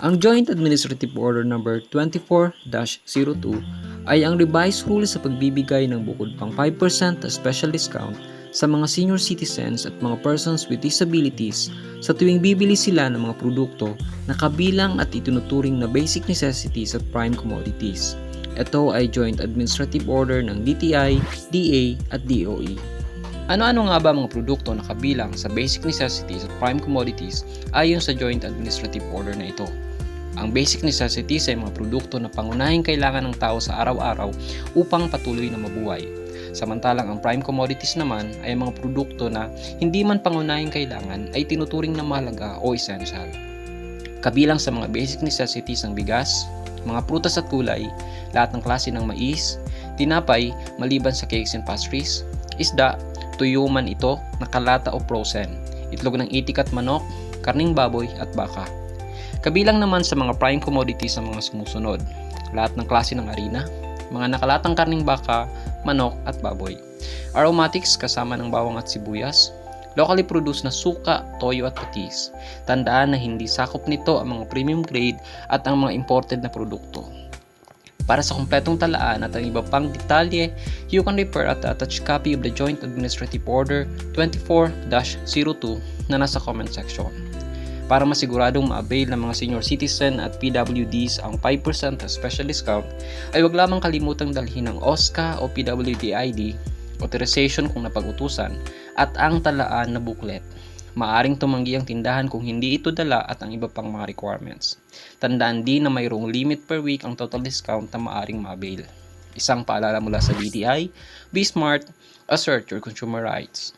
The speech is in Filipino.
Ang Joint Administrative Order Number 24-02 ay ang revised rule sa pagbibigay ng bukod pang 5% na special discount sa mga senior citizens at mga persons with disabilities sa tuwing bibili sila ng mga produkto na kabilang at itinuturing na basic necessities at prime commodities. Ito ay Joint Administrative Order ng DTI, DA at DOE. Ano-ano nga ba mga produkto na kabilang sa basic necessities at prime commodities ayon sa Joint Administrative Order na ito? Ang basic necessities ay mga produkto na pangunahing kailangan ng tao sa araw-araw upang patuloy na mabuhay. Samantalang ang prime commodities naman ay mga produkto na hindi man pangunahing kailangan ay tinuturing na mahalaga o essential. Kabilang sa mga basic necessities ang bigas, mga prutas at gulay, lahat ng klase ng mais, tinapay maliban sa cakes and pastries, isda, tuyo man ito, nakalata o frozen, itlog ng itik at manok, karning baboy at baka. Kabilang naman sa mga prime commodities ang mga sumusunod, lahat ng klase ng harina, mga nakalatang karning baka, manok at baboy, aromatics kasama ng bawang at sibuyas, locally produced na suka, toyo at patis. Tandaan na hindi sakop nito ang mga premium grade at ang mga imported na produkto. Para sa kumpletong talaan at ang iba pang detalye, you can refer at the attached copy of the Joint Administrative Order 24-02 na nasa comment section. Para masiguradong ma-avail ng mga senior citizen at PWDs ang 5% na special discount, ay huwag lamang kalimutang dalhin ang OSCA o PWD ID, authorization kung napag-utusan, at ang talaan na booklet. Maaring tumanggi ang tindahan kung hindi ito dala at ang iba pang mga requirements. Tandaan din na mayroong limit per week ang total discount na maaring ma-avail. Isang paalala mula sa DTI, be smart, assert your consumer rights.